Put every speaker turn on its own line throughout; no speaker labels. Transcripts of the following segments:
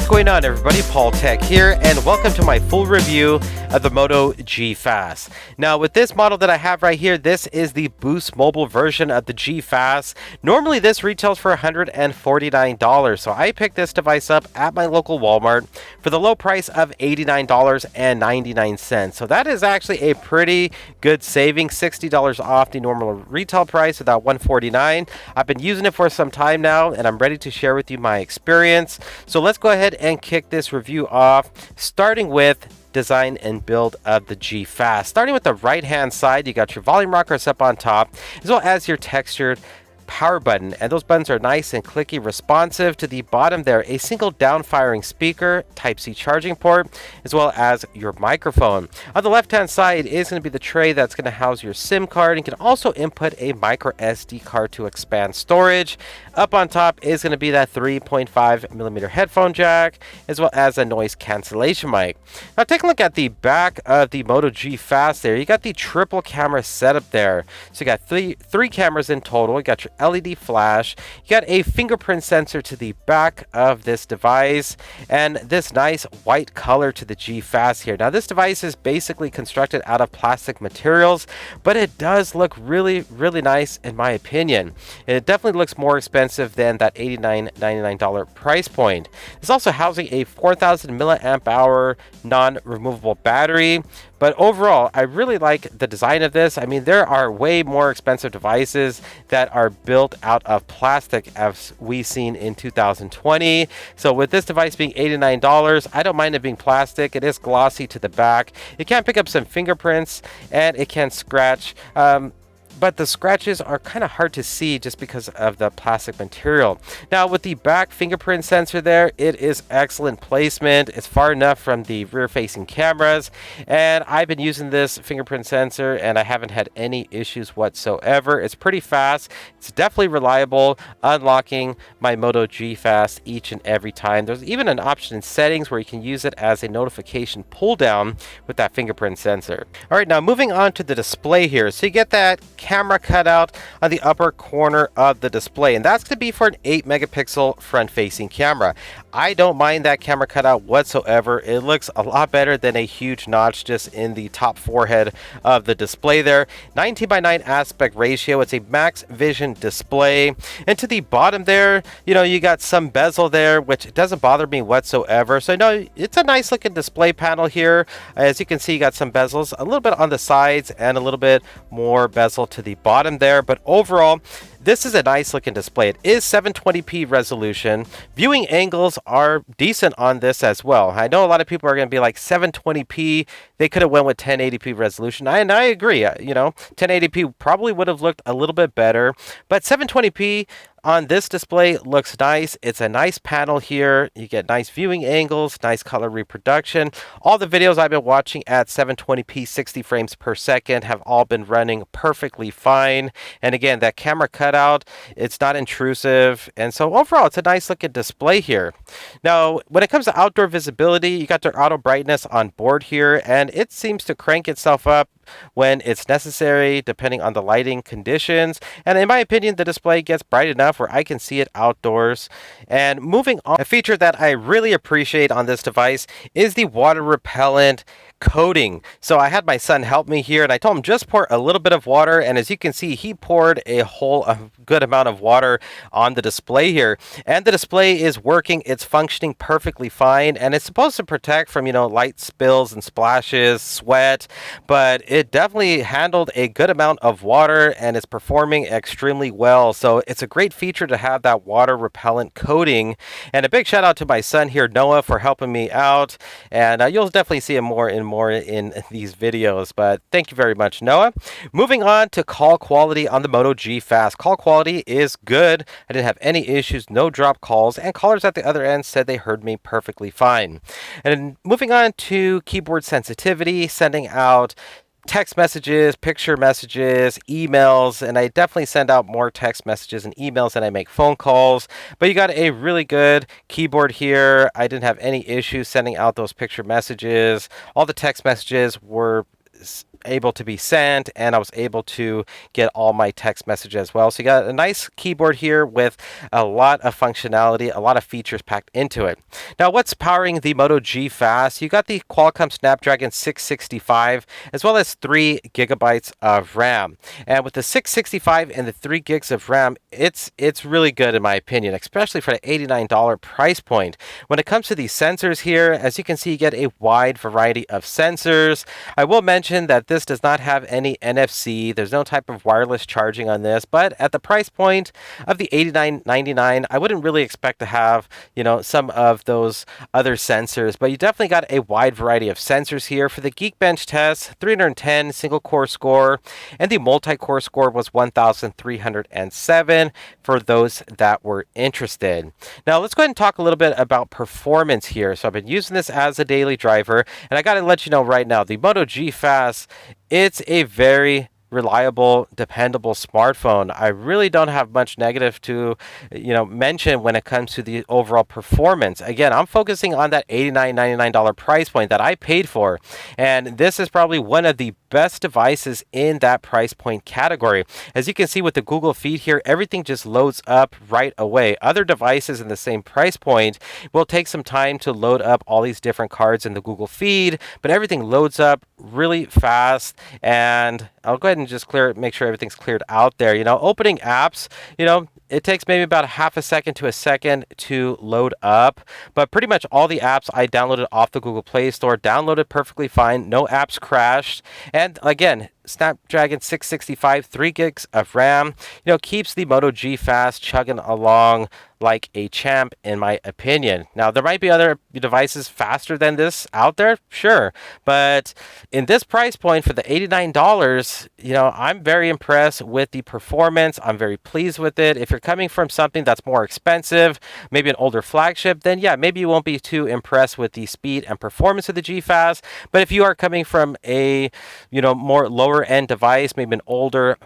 What's going on, everybody? Paul Tech here, and welcome to my full review of the Moto G Fast. Now, with this model that I have right here, this is the Boost Mobile version of the G Fast. Normally, this retails for $149, so I picked this device up at my local Walmart for the low price of $89.99. So that is actually a pretty good saving, $60 off the normal retail price of that $149. I've been using it for some time now, and I'm ready to share with you my experience. So let's go ahead and kick this review off, starting with design and build of the G Fast. Starting with the right hand side, you got your volume rockers up on top, as well as your textured power button, and those buttons are nice and clicky responsive. To the bottom there, a single down firing speaker, Type-C charging port, as well as your microphone. On the left hand side is going to be the tray that's going to house your SIM card, and you can also input a micro SD card to expand storage. Up on top is going to be that 3.5mm headphone jack, as well as a noise cancellation mic. Now take a look at the back of the Moto G Fast there. You got the triple camera setup there. So you got three cameras in total. You got your LED flash, you got a fingerprint sensor to the back of this device, and this nice white color to the G Fast here. Now this device is basically constructed out of plastic materials, but it does look really nice in my opinion. It definitely looks more expensive than that $89.99 price point. It's also housing a 4000 milliamp hour non-removable battery. But overall, I really like the design of this. I mean, there are way more expensive devices that are built out of plastic as we've seen in 2020. So with this device being $89, I don't mind it being plastic. It is glossy to the back. It can pick up some fingerprints and it can scratch. But the scratches are kind of hard to see just because of the plastic material. Now with the back fingerprint sensor there, it is excellent placement. It's far enough from the rear facing cameras, and I've been using this fingerprint sensor and I haven't had any issues whatsoever. It's pretty fast. It's definitely reliable, unlocking my Moto G Fast each and every time. There's even an option in settings where you can use it as a notification pull down with that fingerprint sensor. All right, now moving on to the display here. So you get that camera cutout on the upper corner of the display, and that's going to be for an 8 megapixel front facing camera. I don't mind that camera cutout whatsoever. It looks a lot better than a huge notch just in the top forehead of the display there. 19:9 aspect ratio. It's a max vision display, and to the bottom there, you got some bezel there, which doesn't bother me whatsoever. So it's a nice looking display panel here. As you can see, you got some bezels a little bit on the sides and a little bit more bezel to the bottom there, but overall this is a nice looking display. It is 720p resolution. Viewing angles are decent on this as well. I know a lot of people are going to be like 720p, they could have went with 1080p resolution, and I agree. 1080p probably would have looked a little bit better, but 720p on this display looks nice. It's a nice panel here. You get nice viewing angles, nice color reproduction. All the videos I've been watching at 720p 60 frames per second have all been running perfectly fine. And again, that camera cutout, it's not intrusive. And so overall, it's a nice looking display here. Now, when it comes to outdoor visibility, you got their auto brightness on board here, and it seems to crank itself up when it's necessary depending on the lighting conditions. And in my opinion, the display gets bright enough where I can see it outdoors. And moving on, a feature that I really appreciate on this device is the water repellent coating. So I had my son help me here, and I told him just pour a little bit of water, and as you can see, he poured a good amount of water on the display here, and the display is working. It's functioning perfectly fine, and it's supposed to protect from light spills and splashes, sweat, but it definitely handled a good amount of water and it's performing extremely well. So it's a great feature to have that water repellent coating. And a big shout out to my son here, Noah, for helping me out, and you'll definitely see him more in these videos, but thank you very much, Noah. Moving on to call quality on the Moto G Fast. Call quality is good. I didn't have any issues, no drop calls, and callers at the other end said they heard me perfectly fine. And moving on to keyboard sensitivity, sending out text messages, picture messages, emails, and I definitely send out more text messages and emails than I make phone calls. But you got a really good keyboard here. I didn't have any issues sending out those picture messages. All the text messages were able to be sent, and I was able to get all my text messages as well. So you got a nice keyboard here with a lot of functionality, a lot of features packed into it. Now, what's powering the Moto G Fast? You got the Qualcomm Snapdragon 665 as well as 3 gigabytes of RAM. And with the 665 and the 3 gigs of RAM, it's really good in my opinion, especially for the $89 price point. When it comes to these sensors here, as you can see, you get a wide variety of sensors. I will mention that this does not have any NFC. There's no type of wireless charging on this, but at the price point of the $89.99, I wouldn't really expect to have, some of those other sensors, but you definitely got a wide variety of sensors here. For the Geekbench Test, 310 single core score, and the multi-core score was 1,307 for those that were interested. Now, let's go ahead and talk a little bit about performance here. So I've been using this as a daily driver, and I got to let you know right now, the Moto G Fast, it's a very reliable, dependable smartphone. I really don't have much negative to, mention when it comes to the overall performance. Again, I'm focusing on that $89.99 price point that I paid for, and this is probably one of the best devices in that price point category. As you can see with the Google feed here, everything just loads up right away. Other devices in the same price point will take some time to load up all these different cards in the Google feed, but everything loads up really fast. And I'll go ahead and just make sure everything's cleared out there. Opening apps, it takes maybe about a half a second to a second to load up, but pretty much all the apps I downloaded off the Google Play Store downloaded perfectly fine. No apps crashed. And again, Snapdragon 665, 3 gigs of RAM, keeps the Moto G Fast chugging along like a champ, in my opinion. Now, there might be other devices faster than this out there, sure, but in this price point for the $89, I'm very impressed with the performance. I'm very pleased with it. If you're coming from something that's more expensive, maybe an older flagship, then yeah, maybe you won't be too impressed with the speed and performance of the G Fast. But if you are coming from a, more lower end device, maybe an older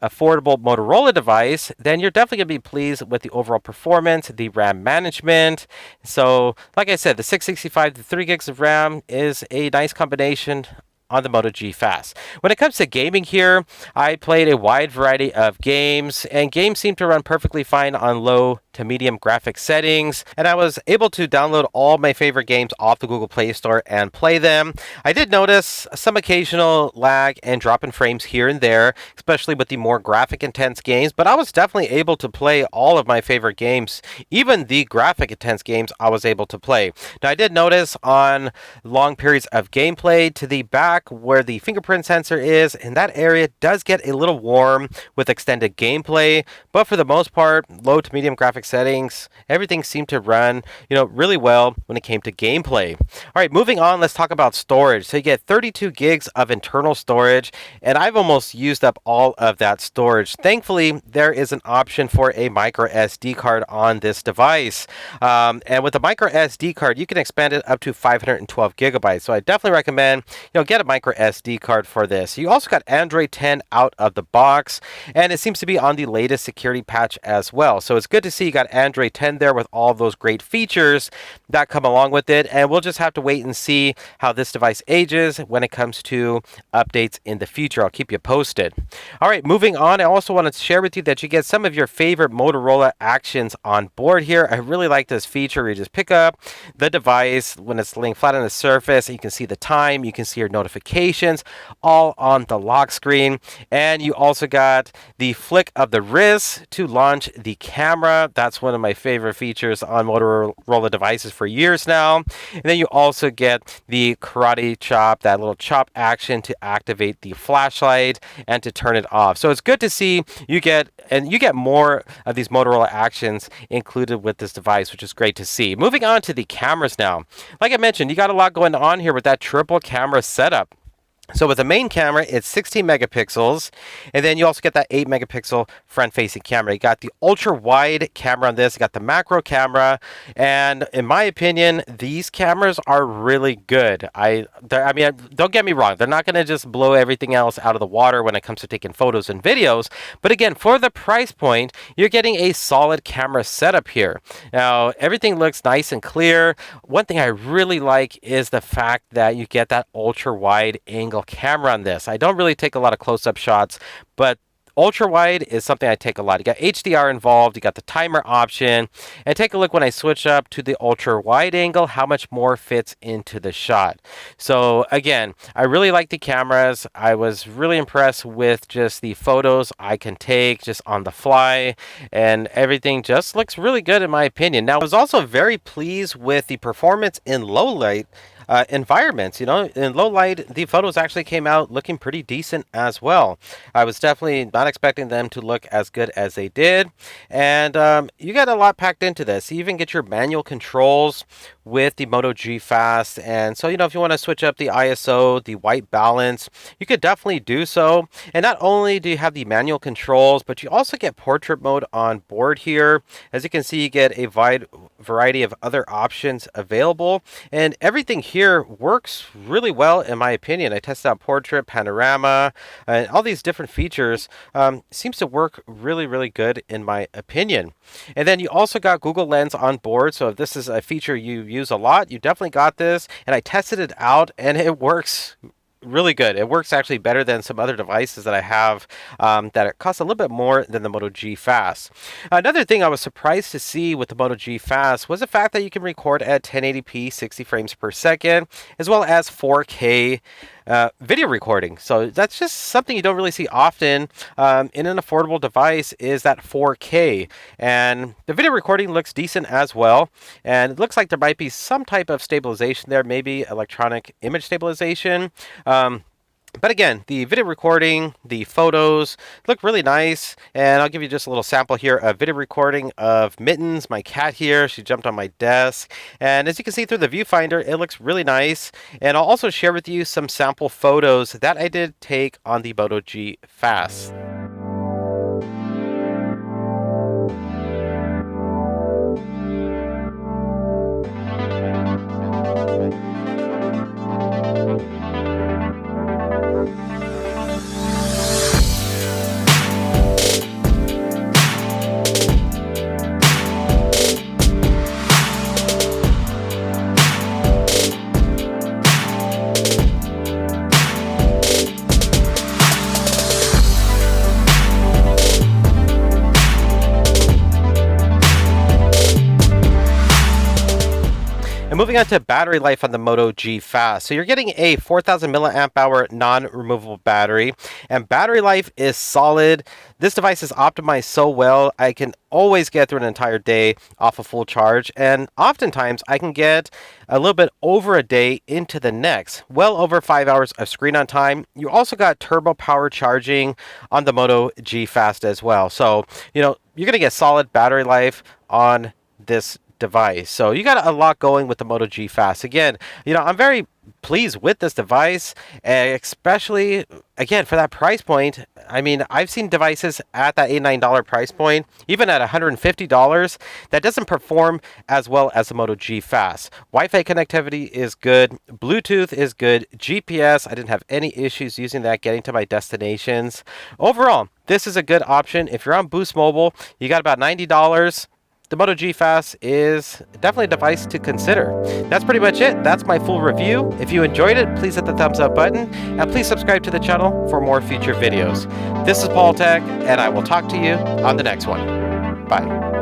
affordable Motorola device, then you're definitely going to be pleased with the overall performance, the RAM management. So, like I said, the 665 to 3 gigs of RAM is a nice combination on the Moto G Fast. When it comes to gaming here, I played a wide variety of games, and games seem to run perfectly fine on low to medium graphic settings, and I was able to download all my favorite games off the Google Play Store and play them. I did notice some occasional lag and drop in frames here and there, especially with the more graphic intense games, but I was definitely able to play all of my favorite games. Even the graphic intense games I was able to play. Now, I did notice on long periods of gameplay to the back where the fingerprint sensor is, and that area does get a little warm with extended gameplay, but for the most part, low to medium graphic settings, everything seemed to run, really well when it came to gameplay. All right, moving on, let's talk about storage. So you get 32 gigs of internal storage, and I've almost used up all of that storage. Thankfully, there is an option for a micro SD card on this device. And with a micro SD card, you can expand it up to 512 gigabytes. So I definitely recommend, get a micro SD card for this. You also got Android 10 out of the box, and it seems to be on the latest security patch as well. So it's good to see you got Android 10 there with all those great features that come along with it, and we'll just have to wait and see how this device ages when it comes to updates in the future. I'll keep you posted. All right, moving on, I also wanted to share with you that you get some of your favorite Motorola Actions on board here. I really like this feature where you just pick up the device when it's laying flat on the surface, and you can see the time, you can see your notifications all on the lock screen, and you also got the flick of the wrist to launch the camera. That's one of my favorite features on Motorola devices for years now. And then you also get the karate chop, that little chop action to activate the flashlight and to turn it off. So it's good to see you get more of these Motorola Actions included with this device, which is great to see. Moving on to the cameras now. Like I mentioned, you got a lot going on here with that triple camera setup. So with the main camera, it's 16 megapixels, and then you also get that 8 megapixel front-facing camera. You got the ultra-wide camera on this, you got the macro camera, and in my opinion, these cameras are really good. I mean, don't get me wrong, they're not going to just blow everything else out of the water when it comes to taking photos and videos, but again, for the price point, you're getting a solid camera setup here. Now, everything looks nice and clear. One thing I really like is the fact that you get that ultra-wide angle angle camera on this. I don't really take a lot of close-up shots, but ultra wide is something I take a lot. You got HDR involved, you got the timer option, and take a look when I switch up to the ultra wide angle, how much more fits into the shot. So again, I really like the cameras. I was really impressed with just the photos I can take just on the fly, and everything just looks really good in my opinion. Now, I was also very pleased with the performance in low light environments. You know, in low light, the photos actually came out looking pretty decent as well. I was definitely not expecting them to look as good as they did, and you got a lot packed into this. You even get your manual controls with the Moto G Fast, and so, you know, if you want to switch up the ISO, the white balance, you could definitely do so. And not only do you have the manual controls, but you also get portrait mode on board here. As you can see, you get a wide variety of other options available, and everything here works really well in my opinion. I tested out portrait, panorama, and all these different features. Seems to work really good in my opinion. And then you also got Google Lens on board, so if this is a feature you use a lot, you definitely got this. And I tested it out and it works really good. It works actually better than some other devices that I have that it costs a little bit more than the Moto G Fast. Another thing I was surprised to see with the Moto G Fast was the fact that you can record at 1080p 60 frames per second, as well as 4K video recording. So that's just something you don't really see often in an affordable device, is that 4K. And the video recording looks decent as well. And it looks like there might be some type of stabilization there, maybe electronic image stabilization. But again, the video recording, the photos look really nice. And I'll give you just a little sample here of video recording of Mittens, my cat here. She jumped on my desk. And as you can see through the viewfinder, it looks really nice. And I'll also share with you some sample photos that I did take on the Moto G Fast. And moving on to battery life on the Moto G Fast. So you're getting a 4,000 milliamp hour non-removable battery, and battery life is solid. This device is optimized so well, I can always get through an entire day off a full charge, and oftentimes I can get a little bit over a day into the next, well over 5 hours of screen on time. You also got turbo power charging on the Moto G Fast as well. So, you know, you're going to get solid battery life on this device. So you got a lot going with the Moto G Fast. Again, you know, I'm very pleased with this device, especially again for that price point. I mean, I've seen devices at that $89 price point, even at $150, that doesn't perform as well as the Moto G Fast. Wi-Fi connectivity is good, Bluetooth is good, GPS, I didn't have any issues using that getting to my destinations. Overall, this is a good option. If you're on Boost Mobile, you got about $90. The Moto G Fast is definitely a device to consider. That's pretty much it. That's my full review. If you enjoyed it, please hit the thumbs up button, and please subscribe to the channel for more future videos. This is Paul Tech, and I will talk to you on the next one. Bye.